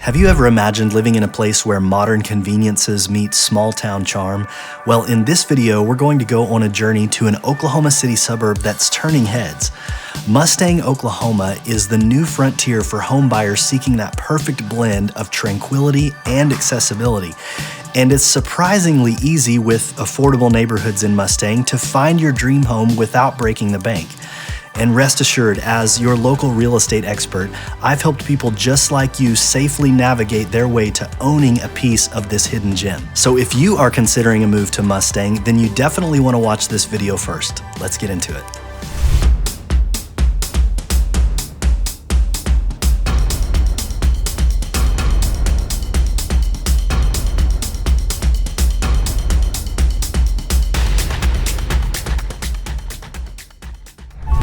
Have you ever imagined living in a place where modern conveniences meet small-town charm? Well, in this video, we're going to go on a journey to an Oklahoma City suburb that's turning heads. Mustang, Oklahoma is the new frontier for homebuyers seeking that perfect blend of tranquility and accessibility. And it's surprisingly easy with affordable neighborhoods in Mustang to find your dream home without breaking the bank. And rest assured, as your local real estate expert, I've helped people just like you safely navigate their way to owning a piece of this hidden gem. So if you are considering a move to Mustang, then you definitely want to watch this video first. Let's get into it.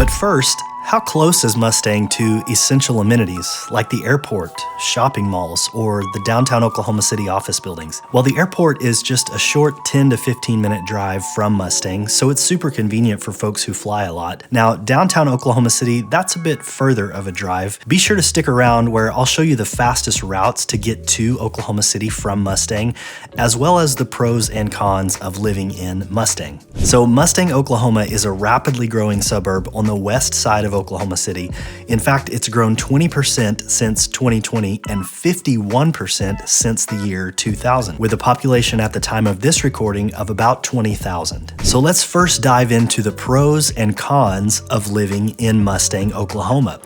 But first, how close is Mustang to essential amenities like the airport, shopping malls, or the downtown Oklahoma City office buildings? Well, the airport is just a short 10 to 15 minute drive from Mustang, so it's super convenient for folks who fly a lot. Now, downtown Oklahoma City, that's a bit further of a drive. Be sure to stick around where I'll show you the fastest routes to get to Oklahoma City from Mustang, as well as the pros and cons of living in Mustang. So Mustang, Oklahoma is a rapidly growing suburb on the west side of Oklahoma City. In fact, it's grown 20% since 2020 and 51% since the year 2000, with a population at the time of this recording of about 20,000. So let's first dive into the pros and cons of living in Mustang, Oklahoma.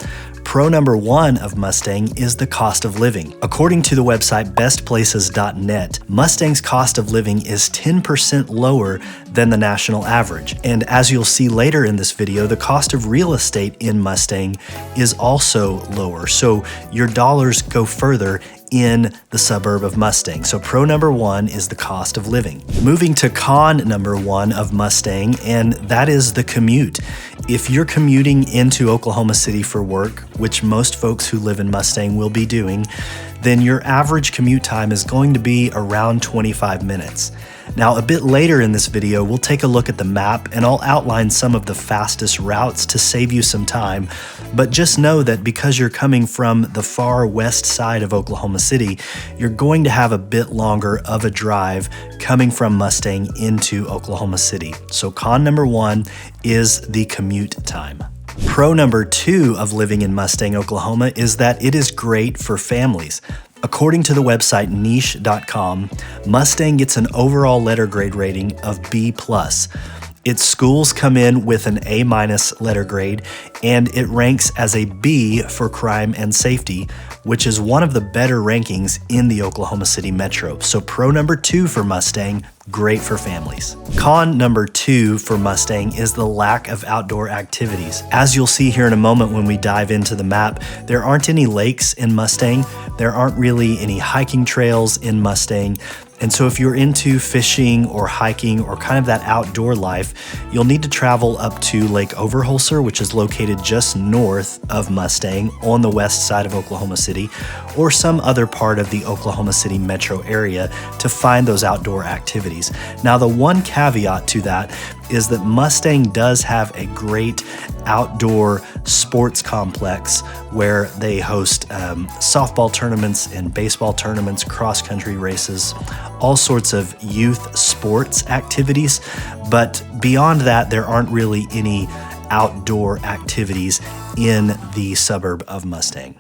Pro number one of Mustang is the cost of living. According to the website bestplaces.net, Mustang's cost of living is 10% lower than the national average. And as you'll see later in this video, the cost of real estate in Mustang is also lower. So your dollars go further in the suburb of Mustang. So pro number one is the cost of living. Moving to con number one of Mustang, and that is the commute. If you're commuting into Oklahoma City for work, which most folks who live in Mustang will be doing, then your average commute time is going to be around 25 minutes. Now, a bit later in this video, we'll take a look at the map and I'll outline some of the fastest routes to save you some time. But just know that because you're coming from the far west side of Oklahoma City, you're going to have a bit longer of a drive coming from Mustang into Oklahoma City. So con number one is the commute time. Pro number two of living in Mustang, Oklahoma is that it is great for families. According to the website niche.com, Mustang gets an overall letter grade rating of B+. Its schools come in with an A- letter grade, and it ranks as a B for crime and safety, which is one of the better rankings in the Oklahoma City metro. So pro number two for Mustang, great for families. Con number two for Mustang is the lack of outdoor activities. As you'll see here in a moment when we dive into the map, there aren't any lakes in Mustang. There aren't really any hiking trails in Mustang. And so if you're into fishing or hiking or kind of that outdoor life, you'll need to travel up to Lake Overholser, which is located just north of Mustang on the west side of Oklahoma City, or some other part of the Oklahoma City metro area to find those outdoor activities. Now, the one caveat to that is that Mustang does have a great outdoor sports complex where they host softball tournaments and baseball tournaments, cross-country races, all sorts of youth sports activities. But beyond that, there aren't really any outdoor activities in the suburb of Mustang.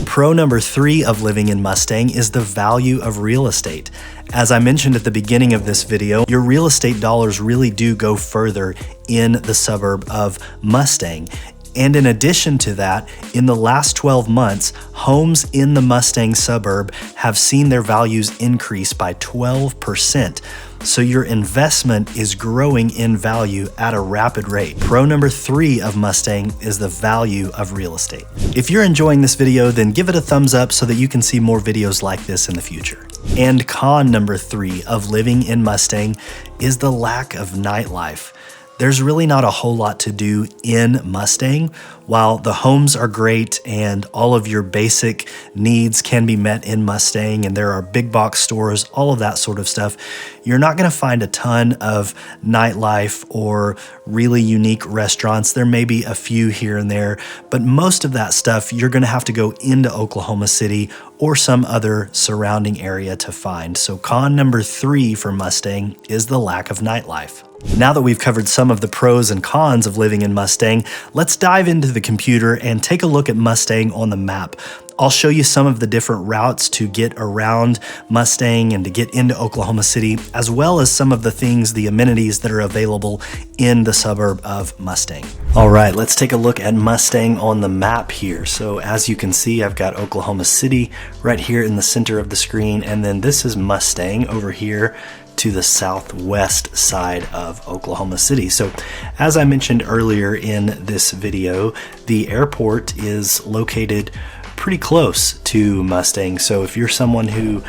Pro number three of living in Mustang is the value of real estate. As I mentioned at the beginning of this video, your real estate dollars really do go further in the suburb of Mustang. And in addition to that, in the last 12 months, homes in the Mustang suburb have seen their values increase by 12%. So your investment is growing in value at a rapid rate. Pro number three of Mustang is the value of real estate. If you're enjoying this video, then give it a thumbs up so that you can see more videos like this in the future. And con number three of living in Mustang is the lack of nightlife. There's really not a whole lot to do in Mustang. While the homes are great and all of your basic needs can be met in Mustang, and there are big box stores, all of that sort of stuff, you're not going to find a ton of nightlife or really unique restaurants. There may be a few here and there, but most of that stuff you're going to have to go into Oklahoma City or some other surrounding area to find. So con number 3 for Mustang is the lack of nightlife. Now that we've covered some of the pros and cons of living in Mustang, let's dive into the computer and take a look at Mustang on the map. I'll show you some of the different routes to get around Mustang and to get into Oklahoma City, as well as some of the things, the amenities that are available in the suburb of Mustang. All right, let's take a look at Mustang on the map here. So as you can see, I've got Oklahoma City right here in the center of the screen, and then this is Mustang over here to the southwest side of Oklahoma City. So as I mentioned earlier in this video, the airport is located pretty close to Mustang. So if you're someone who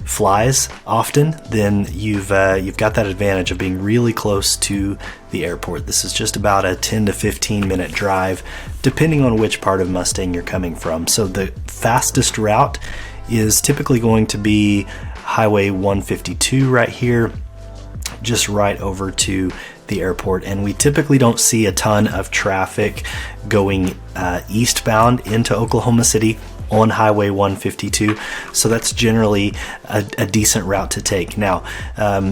flies often, then you've got that advantage of being really close to the airport. This is just about a 10 to 15 minute drive, depending on which part of Mustang you're coming from. So the fastest route is typically going to be Highway 152 right here, just right over to the airport. And we typically don't see a ton of traffic going eastbound into Oklahoma City on Highway 152, so that's generally a decent route to take. Now,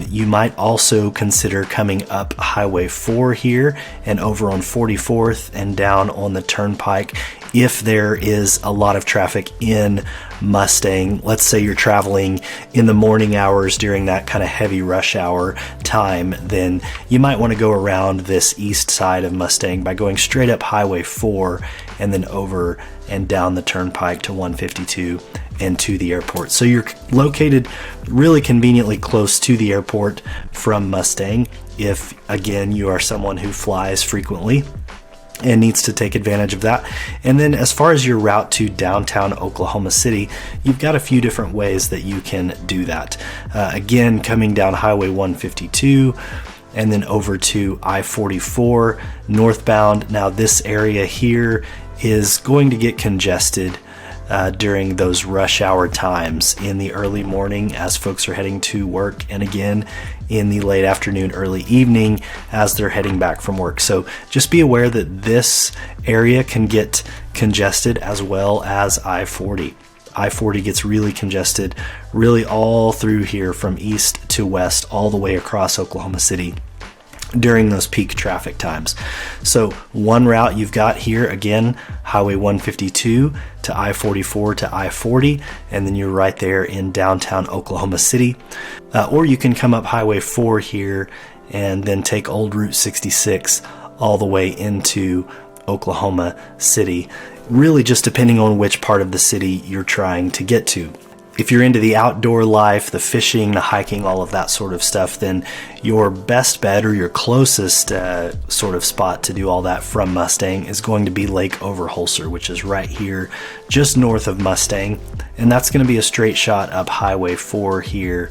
you might also consider coming up Highway 4 here and over on 44th and down on the Turnpike if there is a lot of traffic in Mustang. Let's say you're traveling in the morning hours during that kind of heavy rush hour time, then you might want to go around this east side of Mustang by going straight up Highway 4 and then over and down the Turnpike to 152 and to the airport. So you're located really conveniently close to the airport from Mustang if, again, you are someone who flies frequently and needs to take advantage of that. And then as far as your route to downtown Oklahoma City, you've got a few different ways that you can do that. Again, coming down Highway 152 and then over to I-44 northbound. Now this area here is going to get congested during those rush hour times in the early morning as folks are heading to work, and again in the late afternoon, early evening as they're heading back from work. So just be aware that this area can get congested, as well as I-40. I-40 gets really congested really all through here from east to west, all the way across Oklahoma City during those peak traffic times. So one route you've got here, again, Highway 152 to I-44 to I-40, and then you're right there in downtown Oklahoma City. Or you can come up Highway 4 here and then take old Route 66 all the way into Oklahoma City, really just depending on which part of the city you're trying to get to. If you're into the outdoor life, the fishing, the hiking, all of that sort of stuff, then your best bet or your closest sort of spot to do all that from Mustang is going to be Lake Overholser, which is right here just north of Mustang. And that's going to be a straight shot up Highway 4 here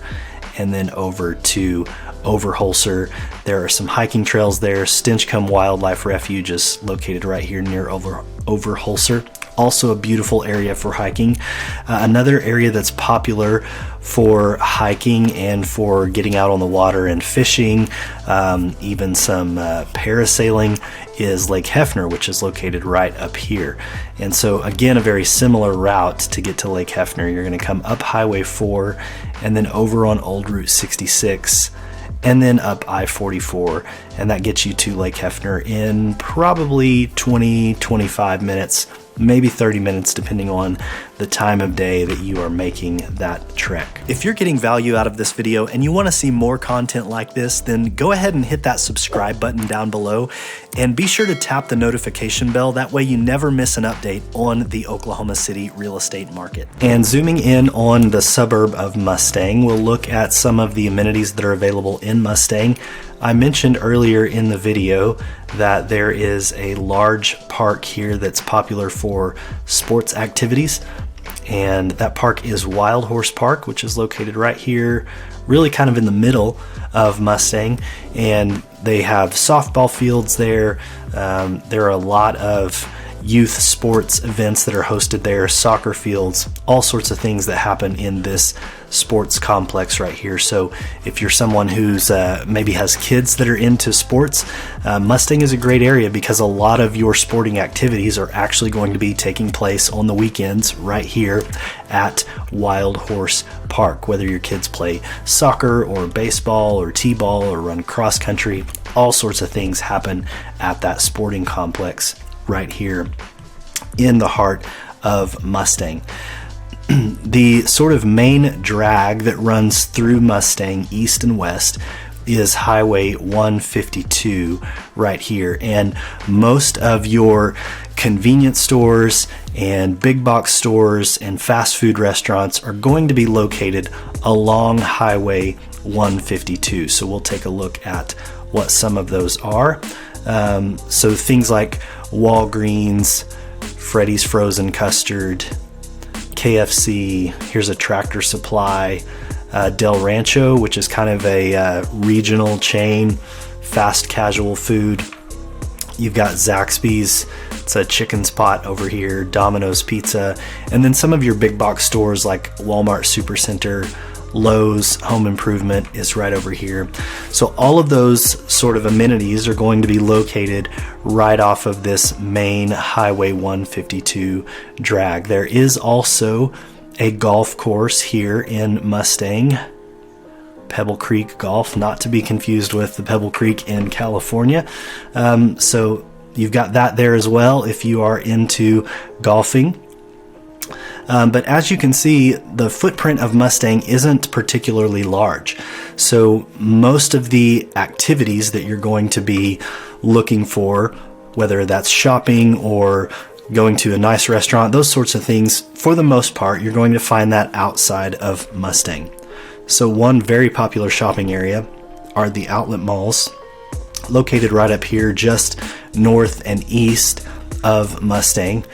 and then over to Overholser. There are some hiking trails there. Stinchcomb Wildlife Refuge is located right here near Overholser. Also a beautiful area for hiking. Another area that's popular for hiking and for getting out on the water and fishing, even some parasailing, is Lake Hefner, which is located right up here. And so again, a very similar route to get to Lake Hefner. You're going to come up Highway 4 and then over on old Route 66 and then up I-44, and that gets you to Lake Hefner in probably 20-25 minutes, maybe 30 minutes, depending on the time of day that you are making that trek. If you're getting value out of this video and you want to see more content like this, then go ahead and hit that subscribe button down below and be sure to tap the notification bell. That way you never miss an update on the Oklahoma City real estate market. And zooming in on the suburb of Mustang, we'll look at some of the amenities that are available in Mustang. I mentioned earlier in the video that there is a large park here that's popular for sports activities, and that park is Wild Horse Park, which is located right here, really kind of in the middle of Mustang. And They have softball fields there. There are a lot of youth sports events that are hosted there, soccer fields, all sorts of things that happen in this sports complex right here. So if you're someone who's maybe has kids that are into sports, Mustang is a great area because a lot of your sporting activities are actually going to be taking place on the weekends right here at Wild Horse Park. Whether your kids play soccer or baseball or t-ball or run cross country, all sorts of things happen at that sporting complex right here in the heart of Mustang. The sort of main drag that runs through Mustang east and west is Highway 152 right here, and most of your convenience stores and big box stores and fast food restaurants are going to be located along Highway 152. So we'll take a look at what some of those are. So things like Walgreens, Freddy's Frozen Custard, KFC, here's a Tractor Supply, Del Rancho, which is kind of a regional chain, fast casual food. You've got Zaxby's, it's a chicken spot over here, Domino's Pizza, and then some of your big box stores like Walmart Supercenter, Lowe's Home Improvement is right over here. So all of those sort of amenities are going to be located right off of this main Highway 152 drag. There is also a golf course here in Mustang, Pebble Creek Golf, not to be confused with the Pebble Creek in California. So you've got that there as well if you are into golfing. But as you can see, the footprint of Mustang isn't particularly large. So most of the activities that you're going to be looking for, whether that's shopping or going to a nice restaurant, those sorts of things, for the most part, you're going to find that outside of Mustang. So one very popular shopping area are the outlet malls, located right up here just north and east of Mustang.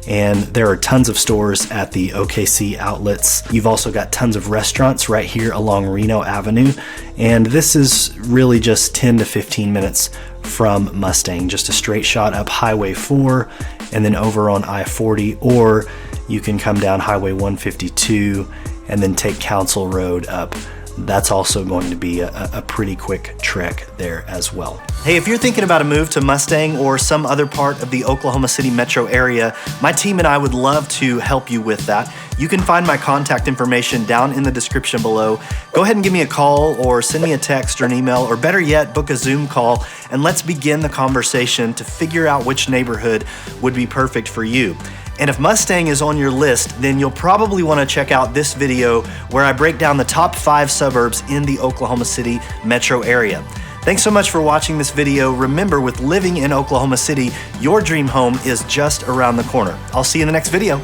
And there are tons of stores at the OKC outlets. You've also got tons of restaurants right here along Reno Avenue. And this is really just 10 to 15 minutes from Mustang, just a straight shot up Highway 4 and then over on I-40, or you can come down Highway 152 and then take Council Road up. That's also going to be a pretty quick trek there as well. Hey, if you're thinking about a move to Mustang or some other part of the Oklahoma City metro area, my team and I would love to help you with that. You can find my contact information down in the description below. Go ahead and give me a call or send me a text or an email, or better yet, book a Zoom call, and let's begin the conversation to figure out which neighborhood would be perfect for you. And if Mustang is on your list, then you'll probably want to check out this video where I break down the top 5 suburbs in the Oklahoma City metro area. Thanks so much for watching this video. Remember, with living in Oklahoma City, your dream home is just around the corner. I'll see you in the next video.